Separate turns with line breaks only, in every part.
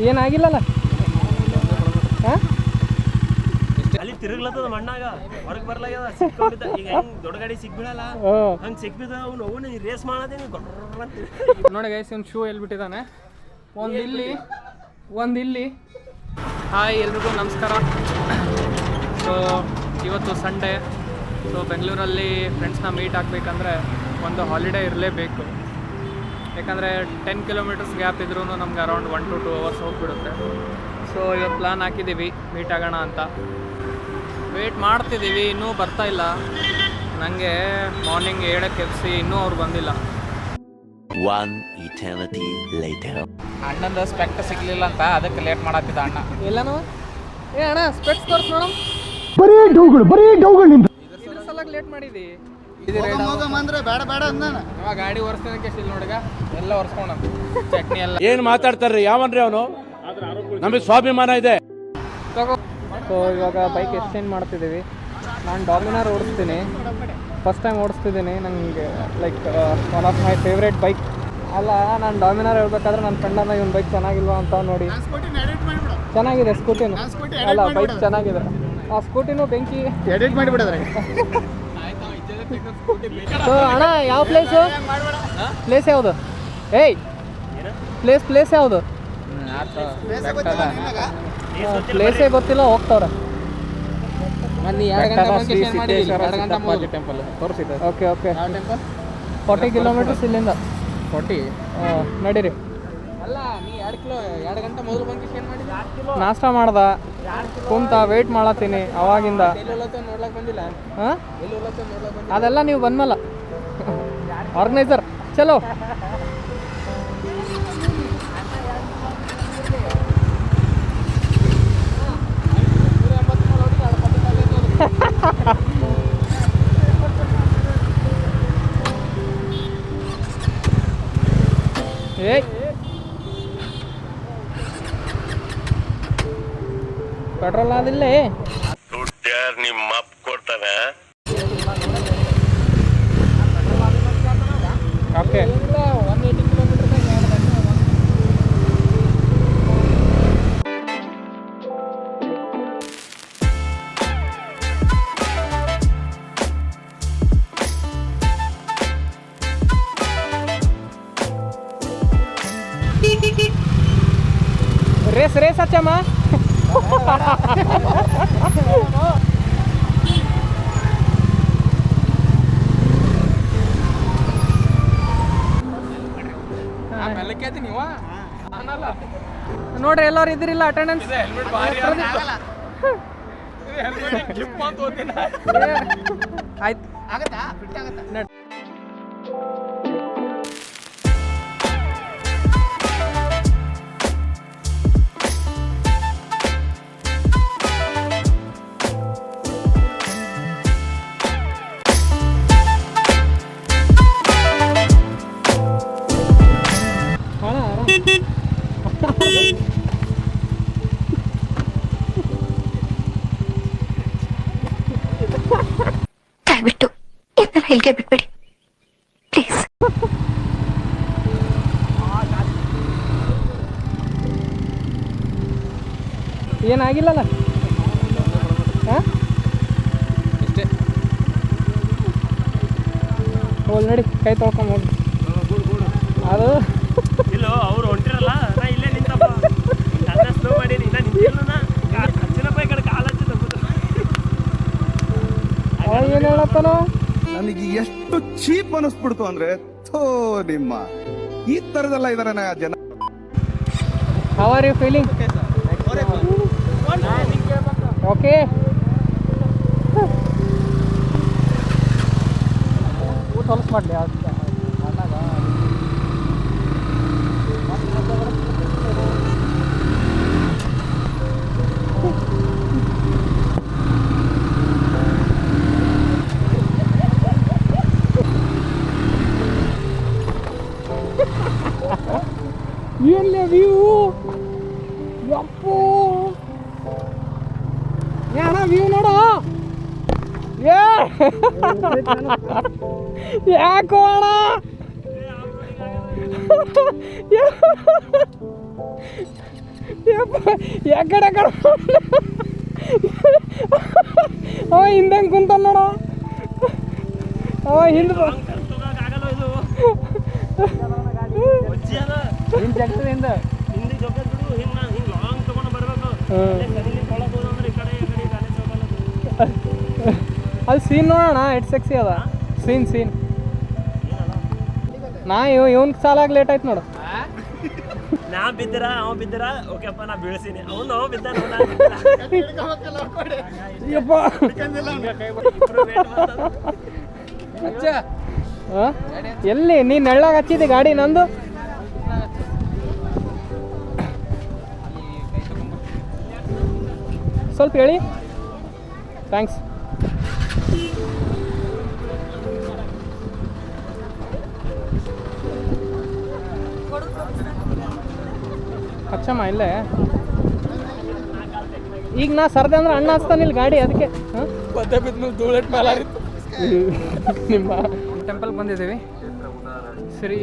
ಏನಾಗಿಲ್ಲಲ್ಲ ಹಾಂ
ಅಲ್ಲಿ ತಿರುಗ್ಲತ್ತದ ಮಣ್ಣಾಗ ಹೊರಗೆ ಬರ್ಲಾಗ್ಯದ ಸಿಕ್ಕೊಂಡಿದ್ದ ಈಗ ಹೆಂಗ್ ದೊಡ್ಡ ಗಾಡಿ ಸಿಕ್ಬಿಡಲ್ಲ ಹಂಗೆ ಸಿಕ್ಬಿದ್ದ ಅವನು ರೇಸ್ ಮಾಡತ್ತೀನಿ
ನೋಡಿ ಗೈಸ್ ಇವ್ನು ಶೂ ಎಲ್ಬಿಟ್ಟಿದ್ದಾನೆ ಒಂದು ಇಲ್ಲಿ ಹಾಯ್ ಎಲ್ರಿಗೂ ನಮಸ್ಕಾರ. ಸೊ ಇವತ್ತು ಸಂಡೇ. ಸೊ ಬೆಂಗಳೂರಲ್ಲಿ ಫ್ರೆಂಡ್ಸ್ನ ಮೀಟ್ ಆಗಬೇಕಂದ್ರೆ ಒಂದು ಹಾಲಿಡೇ ಇರಲೇಬೇಕು. ಯಾಕಂದರೆ 10 ಕಿಲೋಮೀಟರ್ಸ್ ಗ್ಯಾಪ್ ಇದ್ರೂ ನಮ್ಗೆ ಅರೌಂಡ್ 1 to 2 hours ಹೋಗಿಬಿಡುತ್ತೆ. ಸೊ ಇವತ್ತು ಪ್ಲ್ಯಾನ್ ಹಾಕಿದ್ದೀವಿ ಮೀಟ್ ಆಗೋಣ ಅಂತ. ವೆಯ್ಟ್ ಮಾಡ್ತಿದ್ದೀವಿ, ಇನ್ನೂ ಬರ್ತಾ ಇಲ್ಲ. ನನಗೆ ಮಾರ್ನಿಂಗ್ 7ಕ್ಕೆ ಎಬ್ಸಿ ಇನ್ನೂ ಅವ್ರು ಬಂದಿಲ್ಲ.
One eternity later.
ಅಣ್ಣಂದು ಸ್ಪೆಕ್ಟ್ ಸಿಗ್ಲಿಲ್ಲ ಅಂತ ಅದಕ್ಕೆ ಲೇಟ್ ಮಾಡತ್ತಿದ್ದ ಅಣ್ಣ.
ಎಲ್ಲನೂ ಅಣ್ಣ ಸ್ಪೆಕ್ಟ್ಸ್ ತೋರಿಸ್ ನೋಡಮ್.
ಬರೀ ಡೌಗಳು ನಿಂದು
ಇದ್ರ ಸಲ ಲೇಟ್ ಮಾಡಿದಿ.
ಅಂದ್ರೆ ಬೇಡ ಅಂದಾನ
ಗಾಡಿ ಒರೆಸ್ತಾನಕ್ಕೆ ಇಲ್ಲಿ ನೋಡಿಗ ಎಲ್ಲ ಒರೆಸ್ಕೊಂಡ ಚಟ್ನಿ ಎಲ್ಲ
ಏನ್ ಮಾತಾಡ್ತಾರ್ರಿ ಯಾವನ್ರಿ ಅವನು? ನಮಗೆ ಸ್ವಾಭಿಮಾನ ಇದೆ.
ಸೊ ಇವಾಗ ಬೈಕ್ ಎಕ್ಸ್ಚೇಂಜ್ ಮಾಡ್ತಿದ್ದೀವಿ. ನಾನು ಡಾಮಿನಾರ್ ಓಡಿಸ್ತೀನಿ, ಫಸ್ಟ್ ಟೈಮ್ ಓಡಿಸ್ತಿದ್ದೀನಿ. ನನಗೆ like one of my favourite bike. ಅಲ್ಲ, ನಾನು ಡಾಮಿನಾರ್ ಹೇಳ್ಬೇಕಾದ್ರೆ ನನ್ನ ಫ್ರೆಂಡನ್ನ ಇವನ್ ಬೈಕ್ ಚೆನ್ನಾಗಿಲ್ವಾ ಅಂತ ನೋಡಿ. ಚೆನ್ನಾಗಿದೆ ಸ್ಕೂಟಿನೂ, ಅಲ್ಲ ಬೈಕ್ ಚೆನ್ನಾಗಿದೆ. ಆ ಸ್ಕೂಟಿನೂ ಬೆಂಕಿ
ಎಡಿಟ್ ಮಾಡಿಬಿಡೋದ್ರೆ.
ಸೊ ಅಣ್ಣ ಯಾವ ಪ್ಲೇಸ್ ಯಾವುದು? ಏಯ್ ಪ್ಲೇಸ್ ಯಾವುದು? ಪ್ಲೇಸೇ ಗೊತ್ತಿಲ್ಲ, ಹೋಗ್ತಾವ್ರೆ. ಓಕೆ 40 ಕಿಲೋಮೀಟರ್ಸ್ ಇಲ್ಲಿಂದ.
40
ನಡೀರಿ.
ಅಲ್ಲ ನೀ 2 ಗಂಟೆ ಮೊದಲು ಬಂದು ಏನು ಮಾಡಿದ್ದೆ?
ನಾಷ್ಟ ಮಾಡ್ದ, ಕುಂತ ವೆಯ್ಟ್ ಮಾಡತ್ತೀನಿ ಅವಾಗಿಂದ.
ನೋಡ್ಲಕ್ ಬಂದಿಲ್ಲ.
ಹಾಂ ಅದೆಲ್ಲ ನೀವು ಬಂದ್ಮೇಲೆ ಆರ್ಗನೈಸರ್ ಚಲೋ. ಏಯ್ ಪೆಟ್ರೋಲ್ ಆದಿಲ್ಲೇ
ನಿಮ್ಮ ಅಪ್ಪ ಕೊಡ್ತಾನೆ.
ಓಕೆ ರೇಸ್ ಹಚ್ಚಮ್ಮ. ನೋಡ್ರಿ ಎಲ್ಲರೂ ಇದ್ರಿಲ್ಲ ಅಟೆಂಡೆನ್ಸ್. ಆಯ್ತು
ದಯವಿಟ್ಟು ಇದನ್ನ ಇಲ್ಲಿಗೆ ಬಿಟ್ಬಿಡಿ ಪ್ಲೀಸ್.
ಏನಾಗಿಲ್ಲಲ್ಲ ಹಾಂ
ಇಷ್ಟೇ.
ಹೋಲ್ ನಡಿ, ಕೈ ತೊಳ್ಕೊಂಡ್ ಹೋಗಿ. ಅದು
ಇಲ್ಲ ಅವ್ರು ಹೊಂಟಿರಲ್ಲ, ನಾ ಇಲ್ಲೇ ನಿಂತಪ್ಪ ನನ್ನ ಸ್ಲೋ ಮಾಡೀನಿ. ನಾ ನಿಂತಿಲ್ಲ, ಹಚ್ಚಿನಪ್ಪ ಈ ಕಡೆ ಕಾಲು ಹಚ್ಚಿದ.
ಏನು ಹೇಳತ್ತನೋ
ನನಗೆ ಎಷ್ಟು ಚೀಪ್ ಅನಿಸ್ಬಿಡ್ತು ಅಂದ್ರೆ, ಥೋ ನಿಮ್ಮ ಈ ತರದೆಲ್ಲ ಇದಾರೆ ಜನ.
How are you feeling? Okay ಊಟ ಹೊಲಸು ಮಾಡಲಿ ಏನ್ಲೇ ವ್ಯೂ ಯಪ್ಪೋ. ಅಣ್ಣ ವ್ಯೂ ನೋಡು. ಯಾಕೋ ಅಣ್ಣ ಯಾಕಡೆ ಅವ ಹಿಂದಂಗೆ ಕುಂತ ನೋಡ ಅವ ಹಿಂದೆ
ಆಗಲ್ಲ ಇದು ವಜ್ಜಿ ಅದ
ಜಗ್ತದಿಂದ
ಹಿಂದೆ ಜೊತೆ ಬಿಡು ಹಿಂಗೆ ನಾನು ಹಿಂಗೆ ಲಾಂಗ್ ತೊಗೊಂಡು ಬರಬೇಕು ಕರೀಲಿ ಕೊಳಕ್ಕೆ ಹೋದಂದ್ರೆ ಈ ಕಡೆ ಕಾಲೇಜ್ ಹೋಗಲ್ಲ
ಅಲ್ಲಿ ಸೀನ್ ನೋಡೋಣ ಎಷ್ಟು ಸೆಕ್ಸಿ ಅದ ಸೀನ್ ನಾ ಇವನ್ ಸಾಲಾಗ ಲೇಟ್ ಆಯ್ತು ನೋಡು
ನಾ ಬಿದ್ದರ ಅವ ಬಿದ್ದರ ಓಕೆಪ್ಪ ನಾ ಬೀಳ್ಸೀನಿ ಅವ ಬಿದ್ದ
ಯಪ್ಪ ಎಲ್ಲಿ ನೀ ನೆಳ್ಳಾಗ ಹಚ್ಚಿದ್ದೆ ಗಾಡಿ ನಂದು ಸ್ವಲ್ಪ ಹೇಳಿ ಥ್ಯಾಂಕ್ಸ್ ಹಚ್ಚಮ್ಮ ಇಲ್ಲೇ ಈಗ ನಾ ಸರ್ದೆ ಅಂದ್ರೆ ಅಣ್ಣ ಹಚ್ತಾನಿಲ್ಲ ಗಾಡಿ ಅದಕ್ಕೆ ಧೂಳೆಟ್ ಮೇಲೆ ನಿಮ್ಮ ಟೆಂಪಲ್ಗೆ ಬಂದಿದ್ದೀವಿ ಶ್ರೀ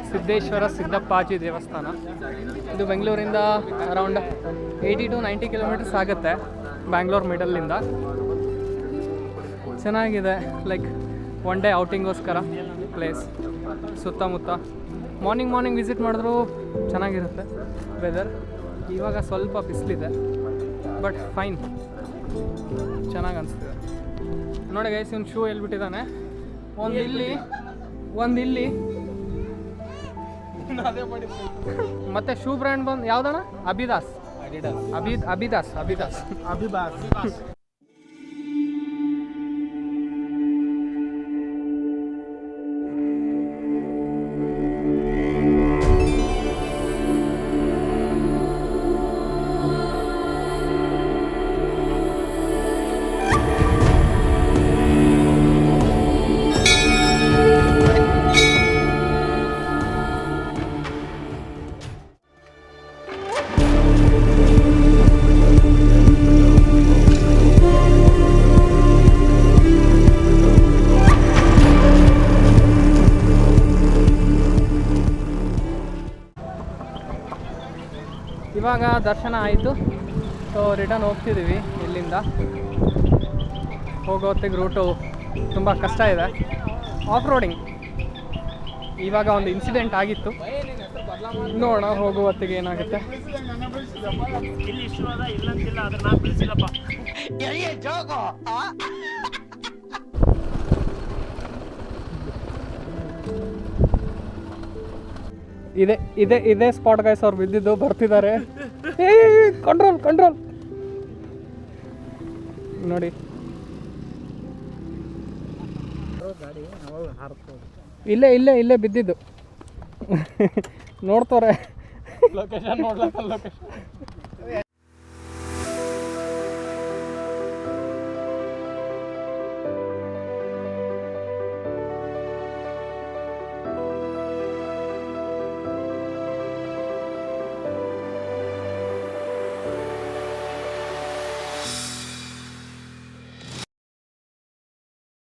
ಸಿದ್ದೇಶ್ವರ ಸಿದ್ದಪ್ಪಾಜಿ ದೇವಸ್ಥಾನ ಇದು ಬೆಂಗಳೂರಿಂದ ಅರೌಂಡ್ 80 to 90 ಕಿಲೋಮೀಟರ್ಸ್ ಆಗುತ್ತೆ ಬ್ಯಾಂಗ್ಳೂರ್ ಮಿಡಲ್ಲಿಂದ ಚೆನ್ನಾಗಿದೆ ಲೈಕ್ ಒನ್ ಡೇ ಔಟಿಂಗೋಸ್ಕರ ಪ್ಲೇಸ್ ಸುತ್ತಮುತ್ತ ಮಾರ್ನಿಂಗ್ ವಿಸಿಟ್ ಮಾಡಿದ್ರು ಚೆನ್ನಾಗಿರುತ್ತೆ ವೆದರ್ ಇವಾಗ ಸ್ವಲ್ಪ ಬಿಸಿಲಿದೆ ಬಟ್ ಫೈನ್ ಚೆನ್ನಾಗಿ ಅನಿಸ್ತಿದೆ ನೋಡಿ ಗೈಸ್ ಇವ್ನು ಶೂ ಎಲ್ಬಿಟ್ಟಿದ್ದಾನೆ ಒಂದು ಇಲ್ಲಿ ಮತ್ತೆ ಶೂ ಬ್ರ್ಯಾಂಡ್ ಬಂದು ಯಾವ್ದಣ್ಣ ಅಬಿದಾಸ್ ಅಬಿದಾಸ್ ಇವಾಗ ದರ್ಶನ ಆಯಿತು ಸೊ ರಿಟರ್ನ್ ಹೋಗ್ತಿದ್ದೀವಿ ಇಲ್ಲಿಂದ ಹೋಗೋ ಹೊತ್ತಿಗೆ ರೂಟು ತುಂಬ ಕಷ್ಟ ಇದೆ ಆಫ್ ರೋಡಿಂಗ್ ಇವಾಗ ಒಂದು ಇನ್ಸಿಡೆಂಟ್ ಆಗಿತ್ತು ನೋಡೋಣ ಹೋಗೋ ಹೊತ್ತಿಗೆ ಏನಾಗುತ್ತೆ
ಇಲ್ಲಿ ಇಷ್ಟು ಅದ ಇಲ್ಲಂತಿಲ್ಲ ಆದ್ರೆ ನಾ ಬೆಳೆಸಿಲ್ಲಪ್ಪ
ಇದೇ ಸ್ಪಾಟ್ ಗೈಸ್ ಅವ್ರು ಬಿದ್ದಿದ್ದು ಬರ್ತಿದ್ದಾರೆ ಕಂಟ್ರೋಲ್ ನೋಡಿ ಇಲ್ಲೇ ಬಿದ್ದಿದ್ದು ನೋಡ್ತವ್ರೆ ಲೊಕೇಶನ್